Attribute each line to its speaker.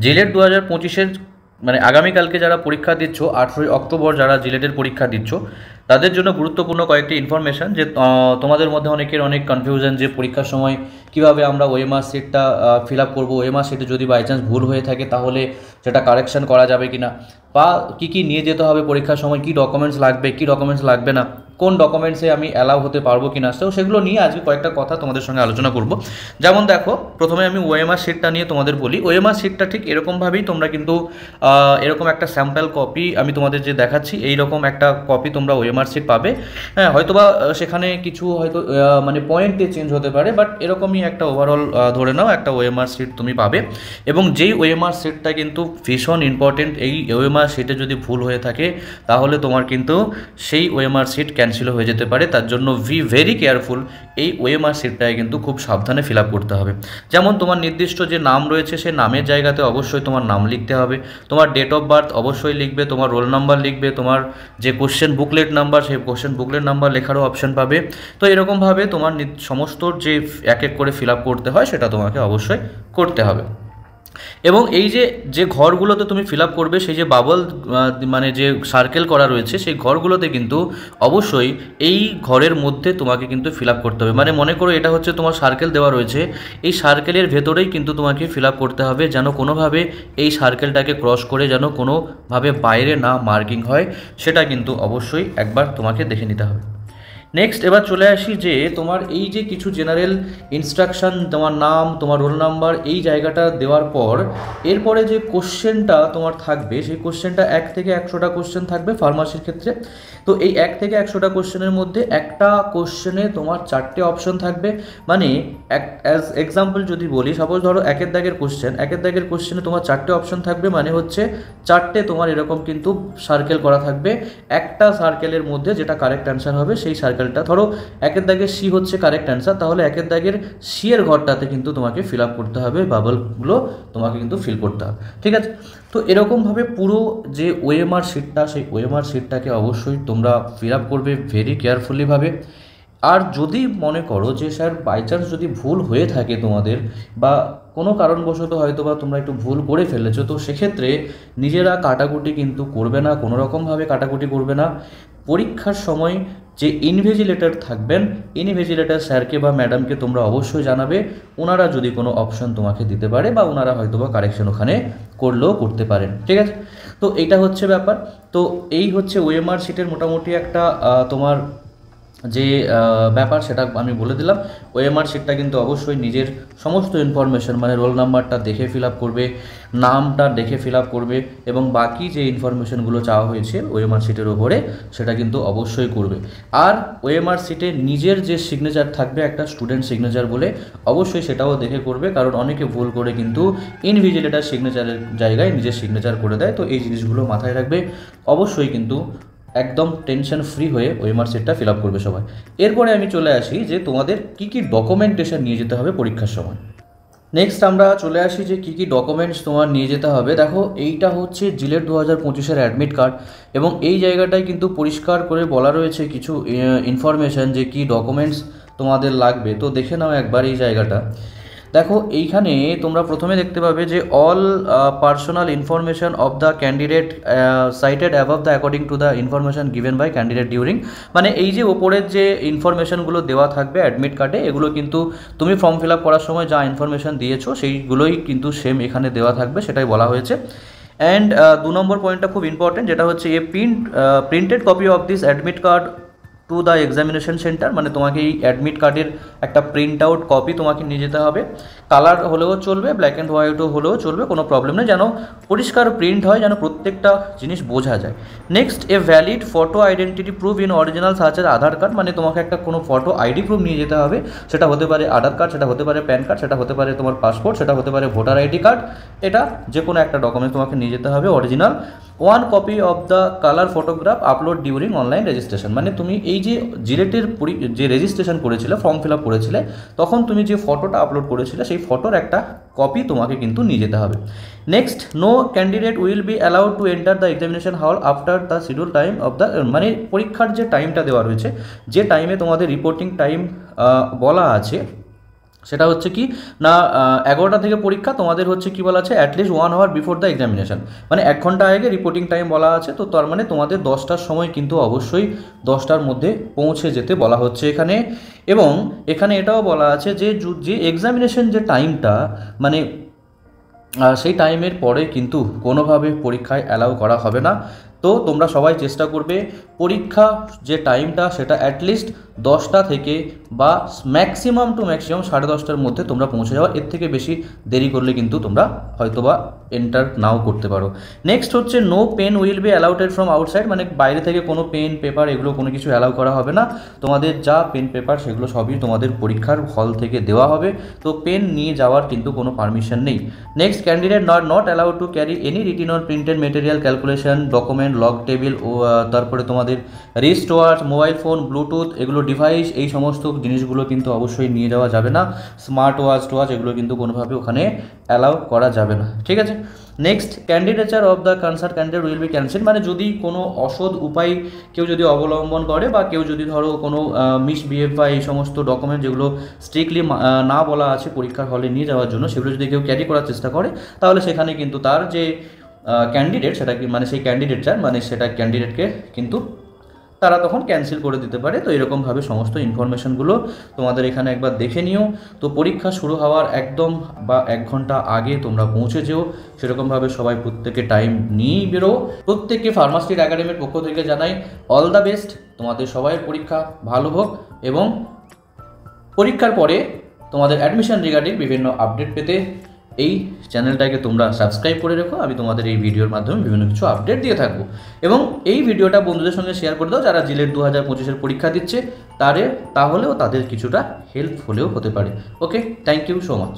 Speaker 1: JELET 2025-এর মানে আগামীকালকে যারা পরীক্ষা দিচ্ছ, 18 অক্টোবর যারা জিলেটের পরীক্ষা দিচ্ছ, তাদের জন্য গুরুত্বপূর্ণ কয়েকটি ইনফরমেশান। যে তোমাদের মধ্যে অনেকের অনেক কনফিউশন যে পরীক্ষার সময় কিভাবে আমরা ওএমআর সিটটা ফিল আপ করবো, ওএমআর সিটে যদি বাই চান্স ভুল হয়ে থাকে তাহলে সেটা কারেকশন করা যাবে কিনা, বা কী কী নিয়ে যেতে হবে পরীক্ষার সময়, কী ডকুমেন্টস লাগবে, কী ডকুমেন্টস লাগবে না, কোন ডকুমেন্টসে আমি অ্যালাউ হতে পারবো কিনা। তো সেগুলো নিয়ে আজকে কয়েকটা কথা তোমাদের সঙ্গে আলোচনা করব। যেমন দেখো, প্রথমে আমি ওএমআর শিটটা নিয়ে তোমাদের বলি। ওএমআর শিটটা ঠিক এরকমভাবেই তোমরা কিন্তু এরকম একটা স্যাম্পল কপি আমি তোমাদের যে দেখাচ্ছি, এইরকম একটা কপি তোমরা ওএমআর শিট পাবে। হ্যাঁ, হয়তোবা সেখানে কিছু হয়তো মানে পয়েন্টে চেঞ্জ হতে পারে, বাট এরকমই একটা ওভারঅল ধরে নাও একটা ওএমআর শিট তুমি পাবে। এবং যেই ওএমআর শিটটা কিন্তু ভীষণ ইম্পর্টেন্ট, এই ওএমআর শিটে যদি ভুল হয়ে থাকে তাহলে তোমার কিন্তু সেই ওএমআর শিট ক্যান্সেল হয়ে যেতে পারে। তার জন্য ভেরি কেয়ারফুল, এই ওএমআর শিটটায় কিন্তু খুব সাবধানে ফিল আপ করতে হবে। যেমন তোমার নির্দিষ্ট যে নাম রয়েছে সেই নামের জায়গাতে অবশ্যই তোমার নাম লিখতে হবে, তোমার ডেট অফ বার্থ অবশ্যই লিখবে, তোমার রোল নাম্বার লিখবে, তোমার যে কোশ্চেন বুকলেট নাম্বার সেই কোশ্চেন বুকলেট নাম্বার লেখারও অপশন পাবে। তো এরকমভাবে তোমার সমস্ত যে এক এক করে ফিল আপ করতে হয় সেটা তোমাকে অবশ্যই করতে হবে। এবং এই যে ঘরগুলোতে তুমি ফিল আপ করবে, সেই যে বাবল মানে যে সার্কেল করা রয়েছে সেই ঘরগুলোতে কিন্তু অবশ্যই এই ঘরের মধ্যে তোমাকে কিন্তু ফিল আপ করতে হবে। মানে মনে করো এটা হচ্ছে তোমার সার্কেল দেওয়া রয়েছে, এই সার্কেলের ভেতরেই কিন্তু তোমাকে ফিল আপ করতে হবে, যেন কোনোভাবে এই সার্কেলটাকে ক্রস করে যেন কোনোভাবে বাইরে না মার্কিং হয়, সেটা কিন্তু অবশ্যই একবার তোমাকে দেখে নিতে হবে। নেক্সট এবার চলে আসি যে তোমার এই যে কিছু জেনারেল ইনস্ট্রাকশান, তোমার নাম, তোমার রোল নাম্বার, এই জায়গাটা দেওয়ার পর এরপরে যে কোশ্চেনটা তোমার থাকবে সেই কোশ্চেনটা 1 থেকে 100টা কোশ্চেন থাকবে ফার্মাসির ক্ষেত্রে। তো এই 1 থেকে 100টা কোশ্চেনের মধ্যে একটা কোশ্চেনে তোমার 4টে অপশন থাকবে। মানে অ্যাজ এক্সাম্পল যদি বলি, সাপোজ ধরো 1 দাগের কোশ্চেনে তোমার 4টে অপশন থাকবে, মানে হচ্ছে 4টে তোমার এরকম কিন্তু সার্কেল করা থাকবে। একটা সার্কেলের মধ্যে যেটা কারেক্ট অ্যান্সার হবে সেই সার্কেলটা, ধরো 1 দাগের সি হচ্ছে কারেক্ট অ্যান্সার, তাহলে 1 দাগের সি এর ঘরটাতে কিন্তু তোমাকে ফিল আপ করতে হবে, বাবলগুলো তোমাকে কিন্তু ফিল করতে হবে। ঠিক আছে, তো এরকমভাবে পুরো যে ওএমআর শিটটা, সেই ওএমআর শিটটাকে অবশ্যই তোমরা ফিল আপ করবে ভেরি কেয়ারফুলিভাবে। আর যদি মনে করো যে স্যার বাই চান্স যদি ভুল হয়ে থাকে তোমাদের, বা কোনো কারণবশত হয়তো বা তোমরা একটু ভুল করে ফেলেছো, তো সেক্ষেত্রে নিজেরা কাটাকুটি কিন্তু করবে না, কোনো রকমভাবে কাটাকুটি করবে না। পরীক্ষার সময় যে ইনভিজিলেটর থাকবেন, ইনভিজিলেটর স্যারকে বা ম্যাডামকে তোমরা অবশ্যই জানাবে, ওনারা যদি কোনো অপশন তোমাকে দিতে পারে বা ওনারা হয়তো বা কারেকশন ওখানে করলেও করতে পারেন। ঠিক আছে, তো এইটা হচ্ছে ব্যাপার। তো এই হচ্ছে ওএমআর শিটের মোটামুটি একটা তোমার যে ব্যাপার সেটা আমি বলে দিলাম। ওএমআর শিটটা কিন্তু অবশ্যই নিজের সমস্ত ইনফরমেশন মানে রোল নাম্বারটা দেখে ফিল আপ করবে, নামটা দেখে ফিল আপ করবে, এবং বাকি যে ইনফরমেশনগুলো চাওয়া হয়েছে ওএমআর শিটের ওপরে সেটা কিন্তু অবশ্যই করবে। আর ওএমআর শিটে নিজের যে সিগনেচার থাকবে একটা স্টুডেন্ট সিগনেচার বলে, অবশ্যই সেটাও দেখে করবে, কারণ অনেকে ভুল করে কিন্তু ইনভিজিলেটর সিগনেচারের জায়গায় নিজের সিগনেচার করে দেয়। তো এই জিনিসগুলো মাথায় রাখবে, অবশ্যই কিন্তু একদম টেনশন ফ্রি হয়ে ওএমআর শিটটা ফিল আপ করবে সবাই। এরপরে আমি চলে আসি যে তোমাদের কী কী ডকুমেন্টেশন নিয়ে যেতে হবে পরীক্ষার সময়। নেক্সট আমরা চলে আসি যে কী কী ডকুমেন্টস তোমার নিয়ে যেতে হবে। দেখো, এইটা হচ্ছে জিলেট 2025-এর অ্যাডমিট কার্ড, এবং এই জায়গাটায় কিন্তু পরিষ্কার করে বলা রয়েছে কিছু ইনফরমেশান যে কী ডকুমেন্টস তোমাদের লাগবে। তো দেখে নাও একবার এই জায়গাটা। দেখো, এইখানে তোমরা প্রথমে দেখতে পাবে যে all personal information of the candidate cited above the according to the information given by candidate during. মানে এই যে ওপরের যে ইনফরমেশনগুলো দেওয়া থাকবে অ্যাডমিট কার্ডে, এগুলো কিন্তু তুমি ফর্ম ফিল আপ করার সময় যা ইনফরমেশন দিয়েছো সেইগুলোই কিন্তু সেম এখানে দেওয়া থাকবে, সেটাই বলা হয়েছে। অ্যান্ড 2 নম্বর পয়েন্টটা খুব ইম্পর্টেন্ট, যেটা হচ্ছে a printed copy of this admit card to the examination centre. মানে তোমাকে এই অ্যাডমিট কার্ডের একটা প্রিন্ট আউট কপি তোমাকে নিয়ে যেতে হবে। কালার হলেও চলবে, ব্ল্যাক অ্যান্ড হোয়াইটও হলেও চলবে, কোনো প্রবলেম নেই, যেন পরিষ্কার প্রিন্ট হয়, যেন প্রত্যেকটা জিনিস বোঝা যায়। Next, a valid photo identity proof in original such এর আধার কার্ড। মানে তোমাকে একটা কোনো ফটো আইডি প্রুফ নিয়ে যেতে হবে, সেটা হতে পারে আধার কার্ড, সেটা হতে পারে প্যান কার্ড, সেটা হতে পারে তোমার পাসপোর্ট, সেটা হতে পারে ভোটার আইডি কার্ড। এটা যে কোনো একটা ডকুমেন্ট তোমাকে নিয়ে যেতে হবে original. 1 copy of the colour photograph upload during online registration. মানে তুমি এই যে জিলেটের যে রেজিস্ট্রেশন করেছিলে, ফর্ম ফিল আপ করেছিলে, তখন তুমি যে ফটোটা আপলোড করেছিলে সেই ফটোর একটা কপি তোমাকে কিন্তু নিয়ে যেতে হবে। Next, no candidate will be allowed to enter the examination hall after the schedule time of the, মানে পরীক্ষার যে টাইমটা দেওয়া রয়েছে, যে টাইমে তোমাদের রিপোর্টিং টাইম বলা আছে, সেটা হচ্ছে কি না, 11টা থেকে পরীক্ষা, তোমাদের হচ্ছে কি বলা আছে at least 1 hour before the examination, মানে 1 ঘন্টা আগে রিপোর্টিং টাইম বলা আছে। তো তার মানে তোমাদের 10টার সময় কিন্তু অবশ্যই 10টার মধ্যে পৌঁছে যেতে বলা হচ্ছে এখানে। এবং এখানে এটাও বলা আছে যে যে এক্সামিনেশন যে টাইমটা, মানে সেই টাইমের পরে কিন্তু কোনোভাবে পরীক্ষায় অ্যালাউ করা হবে না। তো তোমরা সবাই চেষ্টা করবে পরীক্ষা যে টাইমটা সেটা অ্যাটলিস্ট 10টা থেকে বা ম্যাক্সিমাম টু ম্যাক্সিমাম 10:30টার মধ্যে তোমরা পৌঁছে যাওয়া, এর থেকে বেশি দেরি করলে কিন্তু তোমরা হয়তোবা এন্টার নাও করতে পারো। নেক্সট হচ্ছে no pen will be allowed from outside, মানে বাইরে থেকে কোনো পেন পেপার এগুলো কোনো কিছু অ্যালাউ করা হবে না। তোমাদের যা পেন পেপার সেগুলো সবই তোমাদের পরীক্ষার হল থেকে দেওয়া হবে, তো পেন নিয়ে যাওয়ার কিন্তু কোনো পারমিশন নেই। Next candidate not allowed to carry any written or printed material, calculation document, log table, ও তারপরে তোমাদের wrist watch, mobile phone, bluetooth এগুলো ডিভাইস, এই সমস্ত জিনিসগুলো কিন্তু অবশ্যই নিয়ে যাওয়া যাবে না। স্মার্ট ওয়াচ এগুলো কিন্তু কোনোভাবে ওখানে অ্যালাউ করা যাবে না, ঠিক আছে। Next candidature of the concert candidate will B cancel, মানে যদি কোনো অসৎ উপায় কেউ যদি অবলম্বন করে বা কেউ যদি ধরো কোনো মিসবিহেভ বা এই সমস্ত ডকুমেন্ট যেগুলো স্ট্রিক্টলি না বলা আছে পরীক্ষার হলে নিয়ে যাওয়ার জন্য, সেগুলো যদি কেউ ক্যারি করার চেষ্টা করে তাহলে সেখানে কিন্তু তার যে ক্যান্ডিডেট সেটা কি মানে সেই ক্যান্ডিডেটটা মানে সেটা ক্যান্ডিডেটকে কিন্তু তারা তখন ক্যান্সেল করে দিতে পারে। তো এরকমভাবে সমস্ত ইনফরমেশনগুলো তোমাদের এখানে একবার দেখে নিও। তো পরীক্ষা শুরু হওয়ার একদম বা 1 ঘন্টা আগে তোমরা পৌঁছে যেও, সেরকমভাবে সবাই প্রত্যেকে টাইম নিয়েই বেরো। প্রত্যেককে ফার্মাস্টির একাডেমির পক্ষ থেকে জানাই অল দ্য বেস্ট, তোমাদের সবাইয়ের পরীক্ষা ভালো হোক এবং পরীক্ষার পরে তোমাদের অ্যাডমিশন রিগার্ডিং বিভিন্ন আপডেট পেতে এই চ্যানেলটাকে তোমরা সাবস্ক্রাইব করে রেখো। আমি তোমাদের এই ভিডিওর মাধ্যমে বিভিন্ন কিছু আপডেট দিয়ে থাকবো এবং এই ভিডিওটা বন্ধুদের সঙ্গে শেয়ার করে দাও যারা জিলেট 2025-এর পরীক্ষা দিচ্ছে, তাহলেও তাদের কিছুটা হেল্প হলেও হতে পারে। ওকে, থ্যাংক ইউ সো মাচ।